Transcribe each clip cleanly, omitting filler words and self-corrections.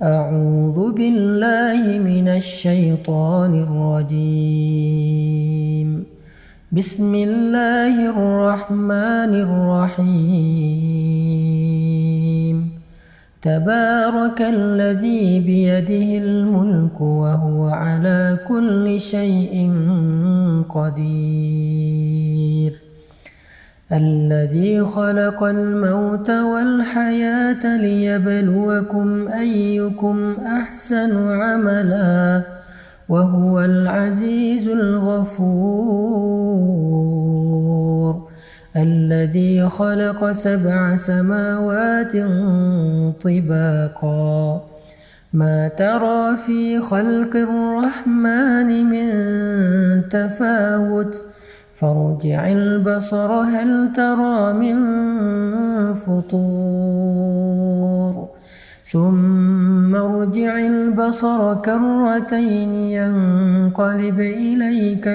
أعوذ بالله من الشيطان الرجيم. بسم الله الرحمن الرحيم. تبارك الذي بيده الملك وهو على كل شيء قدير. الذي خلق الموت والحياة ليبلوكم أيكم أحسن عملا وهو العزيز الغفور. الذي خلق 7 سماوات طباقا ما ترى في خلق الرحمن من تفاوت فارجع البصر هل ترى من فطور ثم ارجع البصر كرتين ينقلب إليك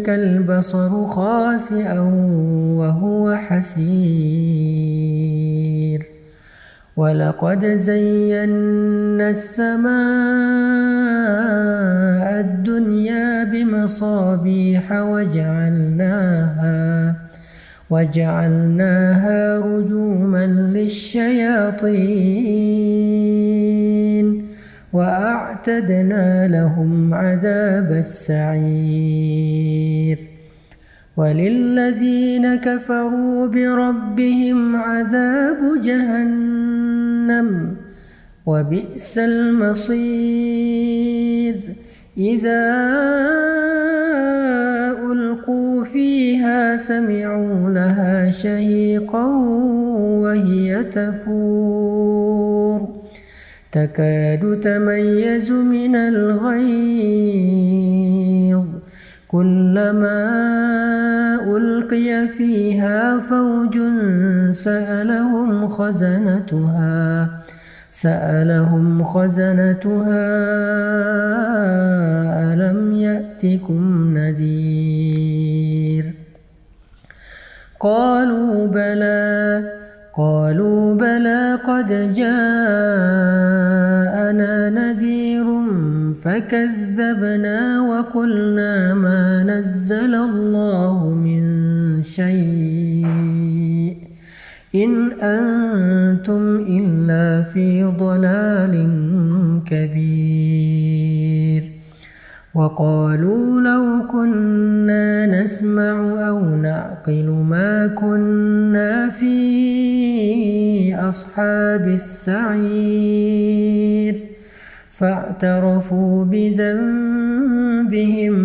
البصر خاسئا وهو حسير. ولقد زينا السماء الدنيا بمصابيح وجعلناها رجوما للشياطين وأعتدنا لهم عذاب السعير. وللذين كفروا بربهم عذاب جهنم وبئس المصير. إذا ألقوا فيها سمعوا لها شهيقا وهي تفور تكاد تميز من الغيظ كلما ألقي فيها فوج سألهم خزنتها ألم يأتكم نذير قالوا بلى قد جاءنا نذير فكذبنا وقلنا ما نزل الله من شيء إن أنتم إلا في ضلال كبير. وقالوا لو كنا نسمع أو نعقل ما كنا في أصحاب السعير فاعترفوا بذنبهم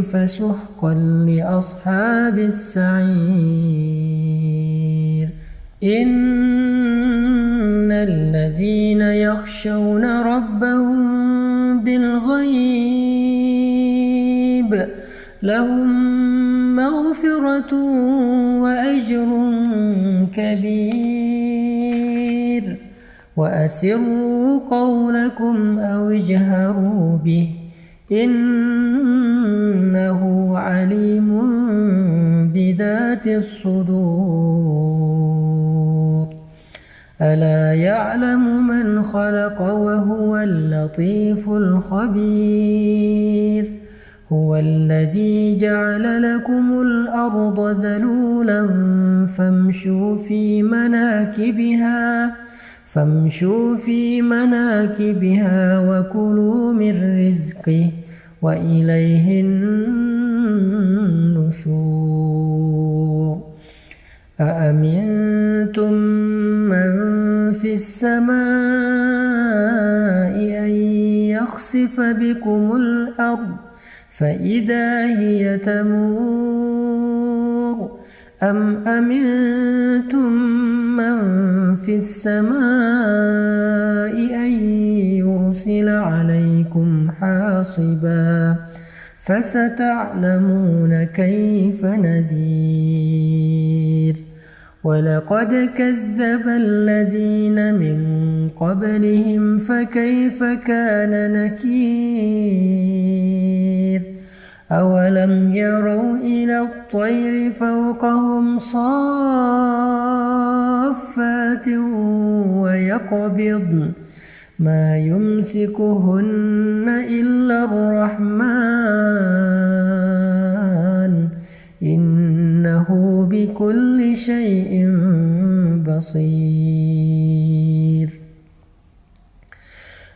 فسحقا لأصحاب السعير. إن الذين يخشون ربهم بالغيب لهم مغفرة وأجر كبير. وأسروا قولكم أو اجهروا به إنه عليم بذات الصدور. ألا يعلم من خلق وهو اللطيف الخبير. هو الذي جعل لكم الأرض ذلولا فامشوا في مناكبها وكلوا من رزقه وإليه النشور. أأمنتم من في السماء أن يخسف بكم الأرض فإذا هي تمور أم أمنتم من في السماء أن يرسل عليكم حاصبا فستعلمون كيف نذير. ولقد كذب الذين من قبلهم فكيف كان نكير. أولم يروا إلى الطير فوقهم صافات سماوات ويقبضن ما يمسكهن إلا الرحمن إنه بكل شيء بصير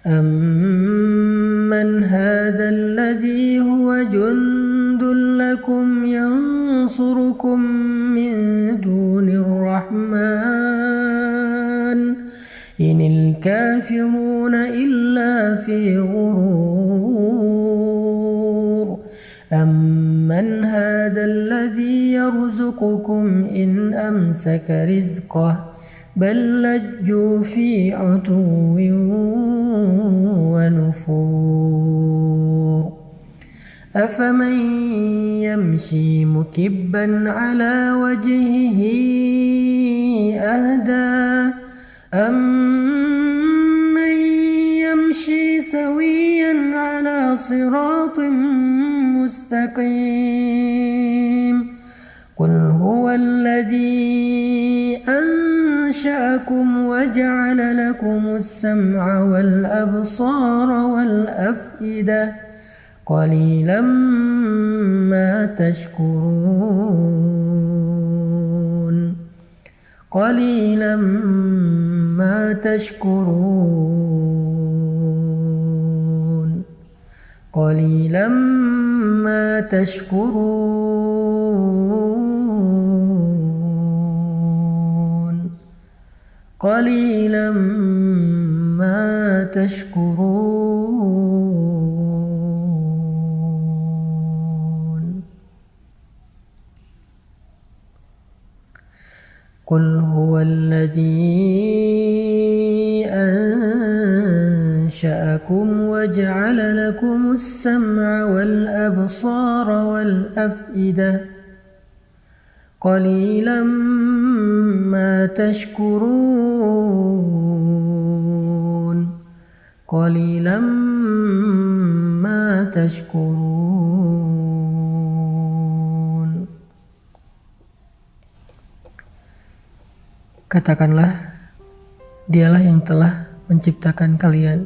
أمن هذا الذي هو جند لكم ينصركم من دون الرحمن إن الكافرون إلا في غرور أمن هذا الذي يرزقكم إن أمسك رزقه بل لجوا في عتو ونفور أفمن يمشي مكبا على وجهه أهدى أمن يمشي سويا على صراط مستقيم قل هو الذي أنشأكم وجعل لكم السمع والأبصار والأفئدة قليلا ما تشكرون قليلا ما تشكرون قليلا ما تشكرون قليلا ما تشكرون قل هو الذي أنشأكم وجعل لكم السمع والأبصار والأفئدة قليلا ما تشكرون قليلا ما تشكرون. Katakanlah, Dialah yang telah menciptakan kalian,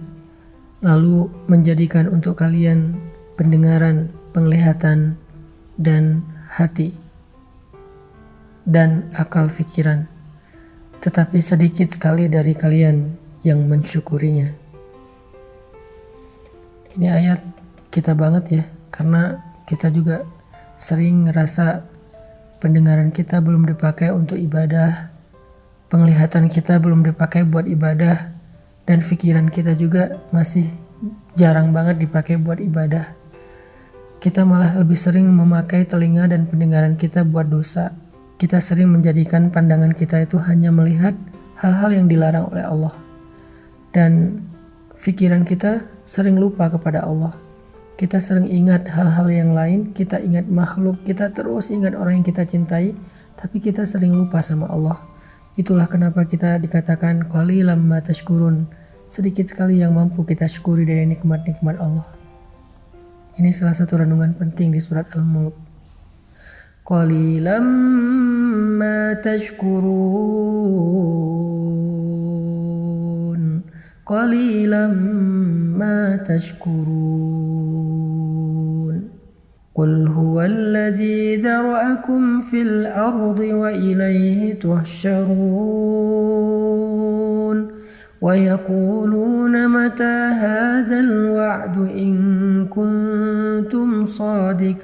lalu menjadikan untuk kalian pendengaran, penglihatan, dan hati, dan akal pikiran. Tetapi sedikit sekali dari kalian yang mensyukurinya. Ini ayat kita banget ya, karena kita juga sering ngerasa pendengaran kita belum dipakai untuk ibadah, penglihatan kita belum dipakai buat ibadah, dan pikiran kita juga masih jarang banget dipakai buat ibadah. Kita malah lebih sering memakai telinga dan pendengaran kita buat dosa. Kita sering menjadikan pandangan kita itu hanya melihat hal-hal yang dilarang oleh Allah. Dan pikiran kita sering lupa kepada Allah. Kita sering ingat hal-hal yang lain, kita ingat makhluk, kita terus ingat orang yang kita cintai, tapi kita sering lupa sama Allah. Itulah kenapa kita dikatakan qalilan ma tashkurun, sedikit sekali yang mampu kita syukuri dari nikmat-nikmat Allah. Ini salah satu renungan penting di surat Al-Mulk. Qalilan ma tashkurun, qalilan ma tashkurun. Qul huwallazi zara'akum fil ardi wa ilayhi tuhsyarun. ويقولون متى هذا الوعد إن كنتم صادقين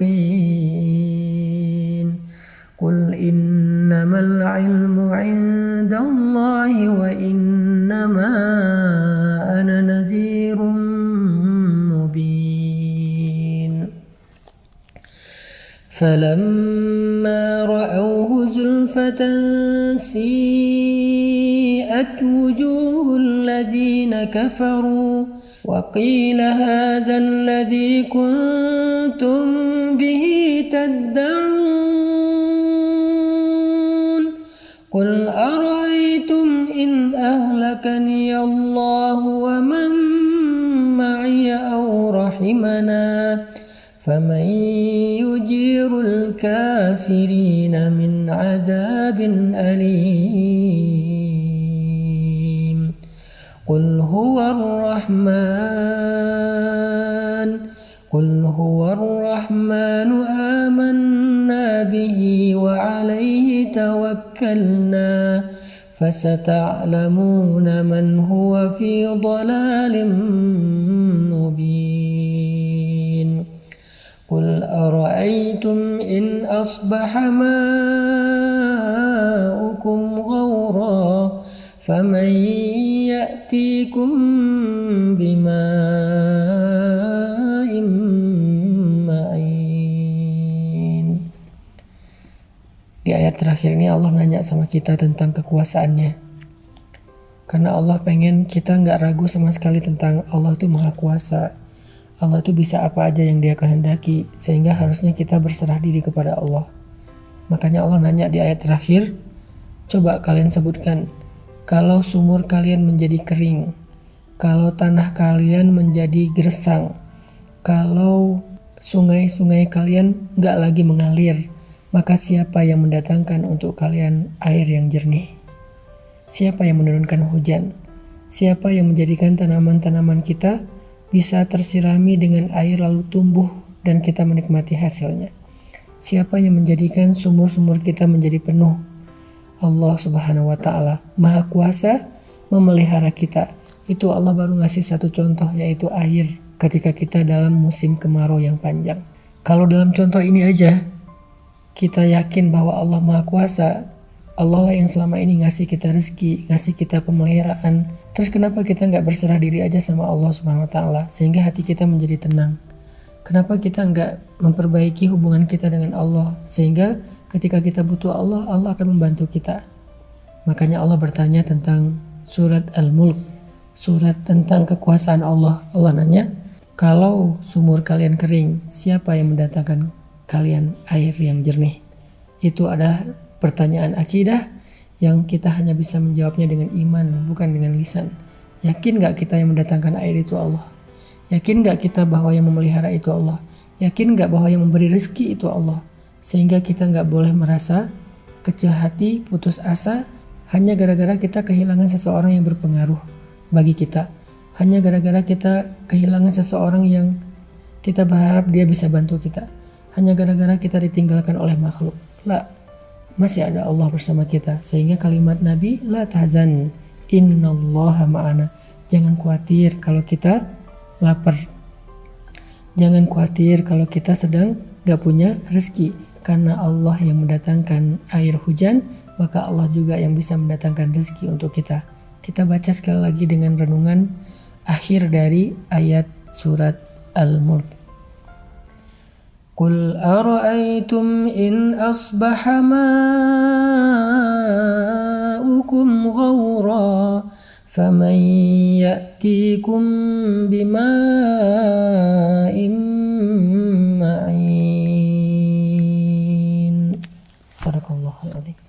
قل إنما العلم عند الله وإنما أنا نذير مبين فلما رأوه زلفة سيئت وجوه الذين كفروا وقيل هذا الذي كنتم به تدعون قل أرأيتم إن أهلكني الله ومن معي أو رحمنا فمن يجير الكافرين من عذاب أليم هو الرحمن آمنا به وعليه توكلنا فستعلمون من هو في ضلال مبين قل أرأيتم إن أصبح ماؤكم غورا فمن يأتيكم بماء معين. Di ayat terakhir ini Allah nanya sama kita tentang kekuasaannya. Karena Allah pengen kita nggak ragu sama sekali tentang Allah itu maha kuasa. Allah itu bisa apa aja yang dia kehendaki. Sehingga harusnya kita berserah diri kepada Allah. Makanya Allah nanya di ayat terakhir, coba kalian sebutkan, kalau sumur kalian menjadi kering, kalau tanah kalian menjadi gersang, kalau sungai-sungai kalian nggak lagi mengalir, maka siapa yang mendatangkan untuk kalian air yang jernih? Siapa yang menurunkan hujan? Siapa yang menjadikan tanaman-tanaman kita bisa tersirami dengan air lalu tumbuh dan kita menikmati hasilnya? Siapa yang menjadikan sumur-sumur kita menjadi penuh? Allah Subhanahu wa Ta'ala Maha Kuasa memelihara kita. Itu Allah baru ngasih satu contoh, yaitu air ketika kita dalam musim kemarau yang panjang. Kalau dalam contoh ini aja kita yakin bahwa Allah Maha Kuasa, Allah lah yang selama ini ngasih kita rezeki, ngasih kita pemeliharaan. Terus kenapa kita nggak berserah diri aja sama Allah Subhanahu Wa Taala sehingga hati kita menjadi tenang? Kenapa kita nggak memperbaiki hubungan kita dengan Allah sehingga ketika kita butuh Allah, Allah akan membantu kita? Makanya Allah bertanya tentang surat Al-Mulk, surat tentang kekuasaan Allah. Allah nanya, kalau sumur kalian kering, siapa yang mendatangkan kalian air yang jernih? Itu adalah pertanyaan akidah yang kita hanya bisa menjawabnya dengan iman, bukan dengan lisan. Yakin gak kita yang mendatangkan air itu Allah? Yakin gak kita bahwa yang memelihara itu Allah? Yakin gak bahwa yang memberi rezeki itu Allah? Sehingga kita gak boleh merasa kecil hati, putus asa hanya gara-gara kita kehilangan seseorang yang berpengaruh bagi kita. Hanya gara-gara kita kehilangan seseorang yang kita berharap dia bisa bantu kita. Hanya gara-gara kita ditinggalkan oleh makhluk. La, masih ada Allah bersama kita. Sehingga kalimat Nabi, la tahzan, innallaha ma'ana. Jangan khawatir kalau kita lapar. Jangan khawatir kalau kita sedang gak punya rezeki. Karena Allah yang mendatangkan air hujan, maka Allah juga yang bisa mendatangkan rezeki untuk kita. Kita baca sekali lagi dengan renungan akhir dari ayat surat Al-Mulk. Qul ara'aytum in asbaha ma'ukum ghawra faman ya'tikum bima'in ma'in. Sadaqallahul adzim.